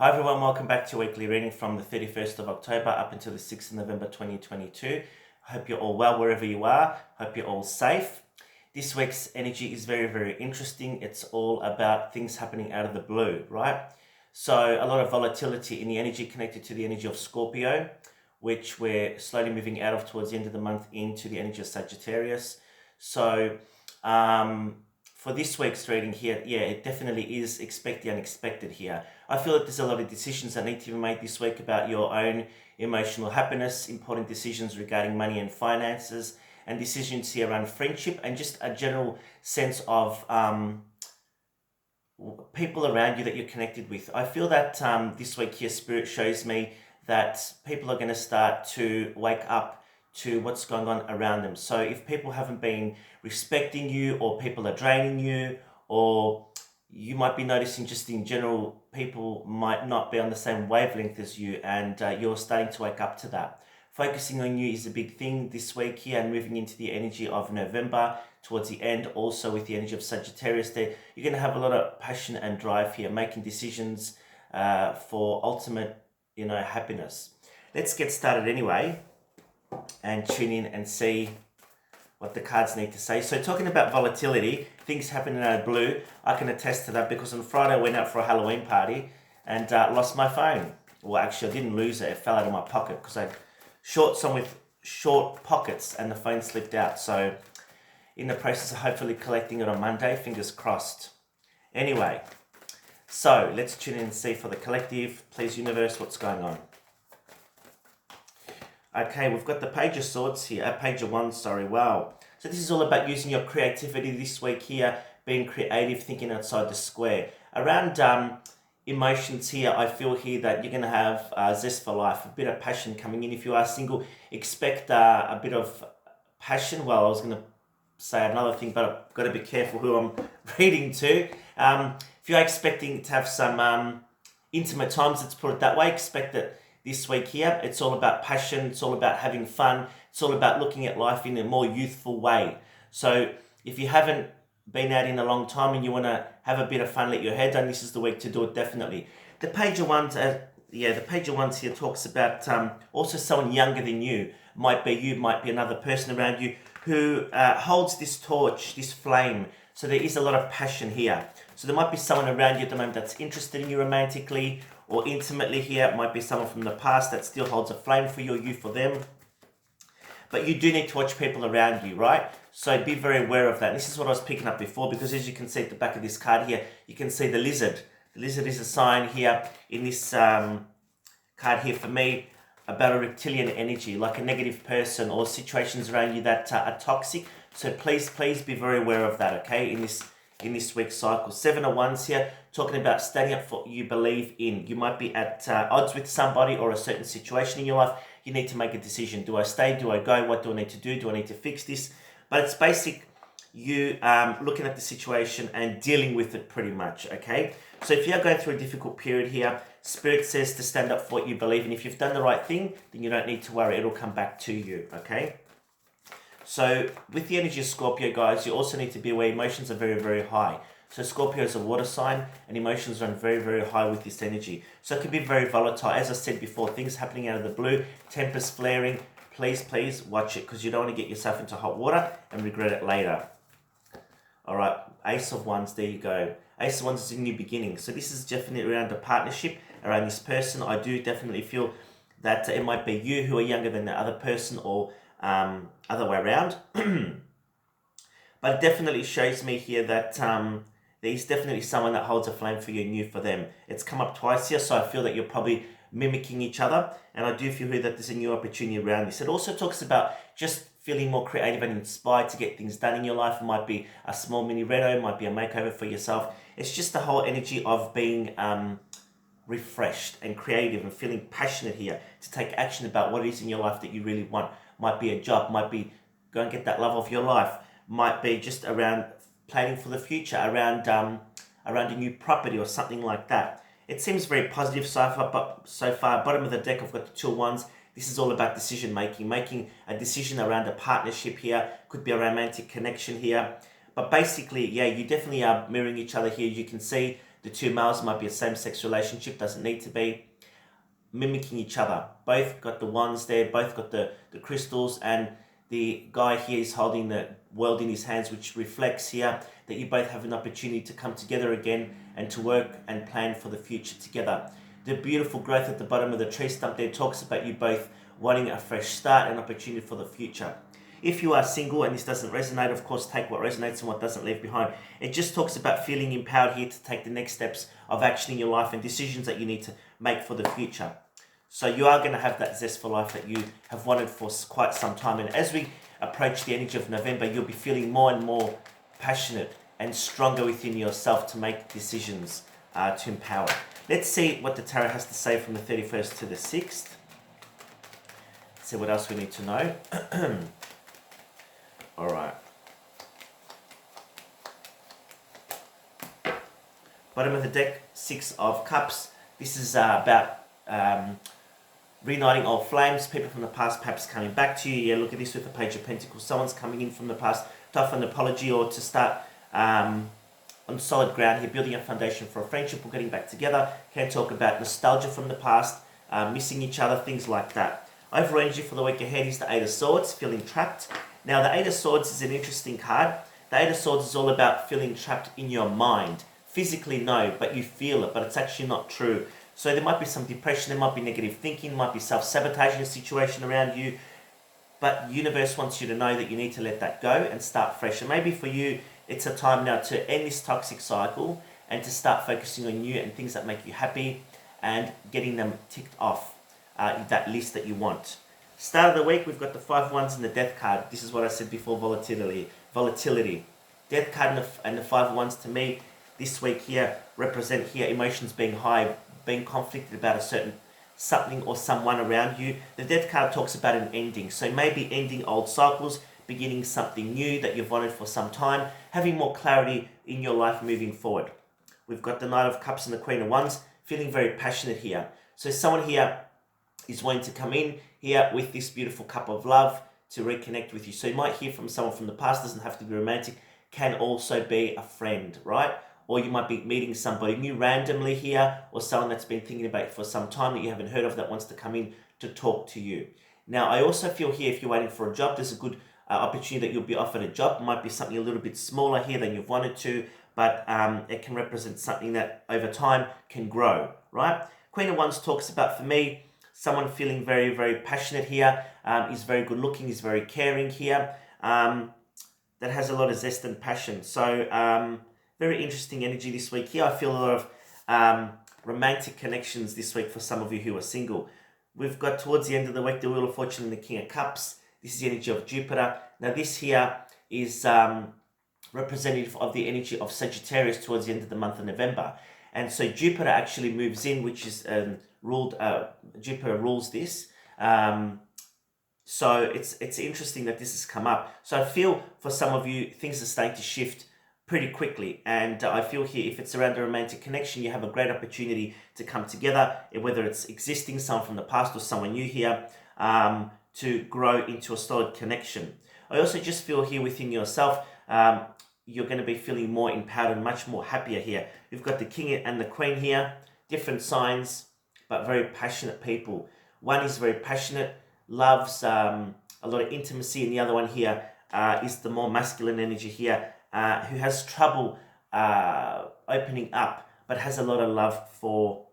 Hi everyone, welcome back to your weekly reading from the 31st of October up until the 6th of November 2022. I hope you're all well wherever you are. Hope you're all safe. This week's energy is very interesting. It's all about things happening out of the blue, right? So a lot of volatility in the energy connected to the energy of Scorpio, which we're slowly moving out of towards the end of the month into the energy of Sagittarius. So for this week's reading here, yeah, it definitely is expect the unexpected here. I feel that there's a lot of decisions that need to be made this week about your own emotional happiness, important decisions regarding money and finances, and decisions here around friendship and just a general sense of people around you that you're connected with. I feel that this week here, Spirit shows me that people are going to start to wake up to what's going on around them. So if people haven't been respecting you, or people are draining you, or you might be noticing just in general, people might not be on the same wavelength as you, and you're starting to wake up to that. Focusing on you is a big thing this week here, and moving into the energy of November towards the end, also with the energy of Sagittarius there, you're going to have a lot of passion and drive here, making decisions for ultimate, happiness. Let's get started anyway and tune in and see what the cards need to say. So talking about volatility, things happening out of blue, I can attest to that because on Friday I went out for a Halloween party and lost my phone. Well, actually I didn't lose it, it fell out of my pocket because I had shorts on with short pockets and the phone slipped out. So in the process of hopefully collecting it on Monday, fingers crossed. Anyway, so let's tune in and see for the collective. Please universe, what's going on? Okay, we've got the Page of Swords here, Page of Wands, sorry, wow. So this is all about using your creativity this week here, being creative, thinking outside the square. Around emotions here, I feel here that you're going to have zest for life, a bit of passion coming in. If you are single, expect a bit of passion. Well, I was going to say another thing, but I've got to be careful who I'm reading to. If you're expecting to have some intimate times, let's put it that way, expect it. This week here, it's all about passion, it's all about having fun, it's all about looking at life in a more youthful way. So if you haven't been out in a long time and you want to have a bit of fun, let your hair down, this is the week to do it, definitely. The Page of Wands, the Page of Wands here talks about also someone younger than you. Might be another person around you who holds this torch, this flame. So there is a lot of passion here. So there might be someone around you at the moment that's interested in you romantically or intimately here. It might be someone from the past that still holds a flame for you or you for them. But you do need to watch people around you, right? So be very aware of that. This is what I was picking up before, because as you can see at the back of this card here, you can see the lizard. The lizard is a sign here in this card here for me about a reptilian energy, like a negative person or situations around you that are toxic. So please be very aware of that, okay, in this week's cycle. 7 of Wands here, talking about standing up for what you believe in. You might be at odds with somebody or a certain situation in your life. You need to make a decision. Do I stay? Do I go? What do I need to do? Do I need to fix this? But it's basic you looking at the situation and dealing with it pretty much, okay? So if you're going through a difficult period here, Spirit says to stand up for what you believe in. If you've done the right thing, then you don't need to worry. It'll come back to you, okay? So with the energy of Scorpio, guys, you also need to be aware emotions are very high. So Scorpio is a water sign and emotions run very high with this energy. So it can be very volatile. As I said before, things happening out of the blue, tempers flaring. Please watch it, because you don't want to get yourself into hot water and regret it later. All right, Ace of Wands, there you go. Ace of Wands is a new beginning. So this is definitely around a partnership, around this person. I do definitely feel that it might be you who are younger than the other person, or other way around. But it definitely shows me here that there's definitely someone that holds a flame for you and you for them. It's come up twice here, so I feel that you're probably mimicking each other, and I do feel here that there's a new opportunity around this. It also talks about just feeling more creative and inspired to get things done in your life. It might be a small mini reno, it might be a makeover for yourself. It's just the whole energy of being refreshed and creative and feeling passionate here to take action about what it is in your life that you really want. Might be a job, might be go and get that love of your life, might be just around planning for the future, around a new property or something like that. It seems very positive so far. Bottom of the deck, I've got the 2 of Wands. This is all about decision making a decision around a partnership here, could be a romantic connection here. But basically, yeah, you definitely are mirroring each other here. You can see the two males might be a same-sex relationship, doesn't need to be. Mimicking each other. Both got the wands there, both got the crystals, and the guy here is holding the world in his hands, which reflects here that you both have an opportunity to come together again and to work and plan for the future together. The beautiful growth at the bottom of the tree stump there talks about you both wanting a fresh start and opportunity for the future. If you are single and this doesn't resonate, of course, take what resonates and what doesn't leave behind. It just talks about feeling empowered here to take the next steps of action in your life and decisions that you need to make for the future. So you are going to have that zest for life that you have wanted for quite some time. And as we approach the energy of November, you'll be feeling more and more passionate and stronger within yourself to make decisions to empower. Let's see what the tarot has to say from the 31st to the 6th. See what else we need to know. All right. Bottom of the deck, 6 of Cups. This is about reuniting old flames, people from the past perhaps coming back to you. Yeah, look at this with the Page of Pentacles. Someone's coming in from the past to offer an apology or to start on solid ground here, building a foundation for a friendship or getting back together. Can talk about nostalgia from the past, missing each other, things like that. Overall energy for the week ahead is the Eight of Swords, feeling trapped. Now, the Eight of Swords is an interesting card. The Eight of Swords is all about feeling trapped in your mind. Physically, no, but you feel it, but it's actually not true. So there might be some depression, there might be negative thinking, might be self-sabotaging a situation around you, but the universe wants you to know that you need to let that go and start fresh. And maybe for you, it's a time now to end this toxic cycle and to start focusing on you and things that make you happy and getting them ticked off that list that you want. Start of the week, we've got the 5 of Wands and the Death card. This is what I said before, volatility. Death card and the 5 of Wands to me this week here represent here emotions being high, being conflicted about a certain something or someone around you. The Death card talks about an ending. So maybe ending old cycles, beginning something new that you've wanted for some time, having more clarity in your life moving forward. We've got the Knight of Cups and the Queen of Wands, feeling very passionate here. So someone here is wanting to come in here with this beautiful cup of love to reconnect with you. So you might hear from someone from the past, doesn't have to be romantic, can also be a friend, right? Or you might be meeting somebody new randomly here, or someone that's been thinking about it for some time that you haven't heard of that wants to come in to talk to you. Now, I also feel here, if you're waiting for a job, there's a good opportunity that you'll be offered a job. It might be something a little bit smaller here than you've wanted to, but it can represent something that over time can grow, right? Queen of Wands talks about, for me, someone feeling very, very passionate here, is very good looking, is very caring here, that has a lot of zest and passion. So, very interesting energy this week here. I feel a lot of romantic connections this week for some of you who are single. We've got towards the end of the week the Wheel of Fortune and the King of Cups. This is the energy of Jupiter. Now this here is representative of the energy of Sagittarius towards the end of the month of November. And so Jupiter actually moves in, which is Jupiter rules this. So it's interesting that this has come up. So I feel for some of you, things are starting to shift pretty quickly, and I feel here if it's around a romantic connection, you have a great opportunity to come together, whether it's existing, someone from the past or someone new here, to grow into a solid connection. I also just feel here within yourself, you're going to be feeling more empowered and much more happier here. You've got the King and the Queen here, different signs, but very passionate people. One is very passionate, loves a lot of intimacy, and the other one here is the more masculine energy here, who has trouble opening up, but has a lot of love for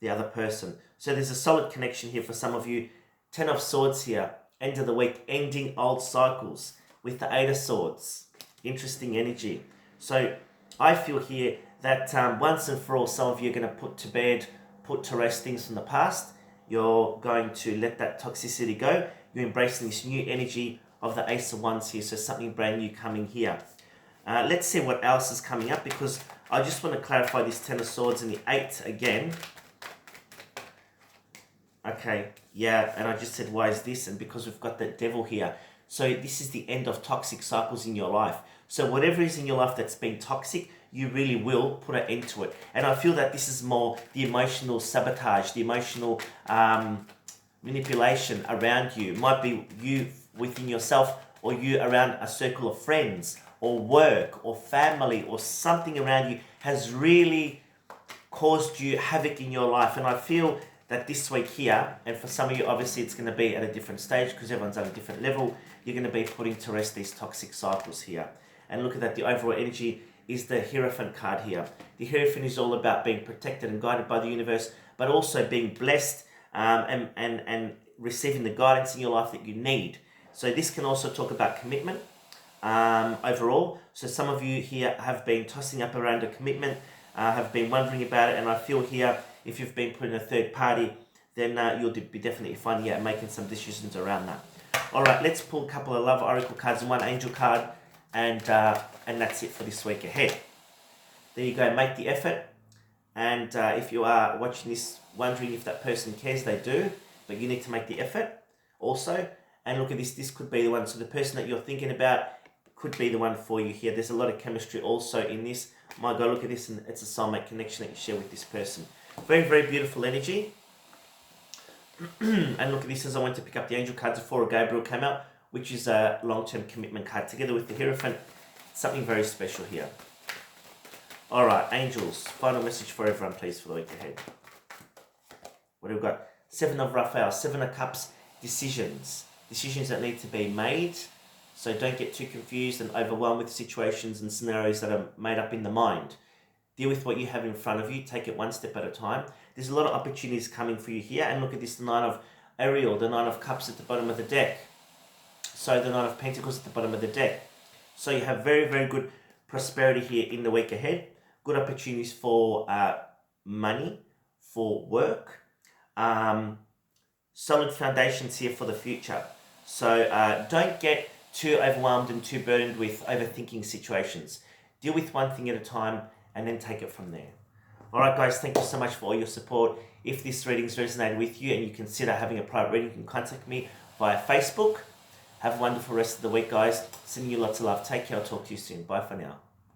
the other person. So there's a solid connection here for some of you. 10 of Swords here, end of the week, ending old cycles with the 8 of Swords. Interesting energy. So I feel here that once and for all, some of you are going to put to bed, put to rest things from the past. You're going to let that toxicity go. You're embracing this new energy of the Ace of Wands here, so something brand new coming here. Let's see what else is coming up, because I just want to clarify this 10 of Swords and the 8 again. Okay, yeah, and I just said, why is this? And because we've got the Devil here. So this is the end of toxic cycles in your life. So whatever is in your life that's been toxic, you really will put an end to it. And I feel that this is more the emotional sabotage, the emotional manipulation around you. It might be you within yourself, or you around a circle of friends, or work, or family, or something around you has really caused you havoc in your life. And I feel that this week here, and for some of you, obviously it's going to be at a different stage because everyone's at a different level, you're going to be putting to rest these toxic cycles here. And look at that, the overall energy is the Hierophant card here. The Hierophant is all about being protected and guided by the universe, but also being blessed and receiving the guidance in your life that you need. So this can also talk about commitment overall. So some of you here have been tossing up around a commitment, have been wondering about it, and I feel here, if you've been put in a third party, then you'll be definitely finding out making some decisions around that. All right, let's pull a couple of love oracle cards and one angel card, and that's it for this week ahead. There you go, make the effort. And if you are watching this wondering if that person cares, they do, but you need to make the effort also. And look at this, this could be the one. So the person that you're thinking about could be the one for you here. There's a lot of chemistry also in this. My God, look at this, and it's a soulmate connection that you share with this person. Very, very beautiful energy. And look at this, as I went to pick up the angel cards before Gabriel came out, which is a long-term commitment card together with the Hierophant. Something very special here. All right, angels, final message for everyone, please, for the week ahead. What have we got? 7 of Raphael, 7 of Cups, decisions. Decisions that need to be made. So don't get too confused and overwhelmed with situations and scenarios that are made up in the mind. Deal with what you have in front of you. Take it one step at a time. There's a lot of opportunities coming for you here. And look at this, the 9 of Ariel, the 9 of Cups at the bottom of the deck. So the 9 of Pentacles at the bottom of the deck. So you have very, very good prosperity here in the week ahead. Good opportunities for money, for work. Solid foundations here for the future. So don't get too overwhelmed and too burdened with overthinking situations. Deal with one thing at a time and then take it from there. All right, guys, thank you so much for all your support. If this reading's resonated with you and you consider having a private reading, you can contact me via Facebook. Have a wonderful rest of the week, guys. Sending you lots of love. Take care. I'll talk to you soon. Bye for now.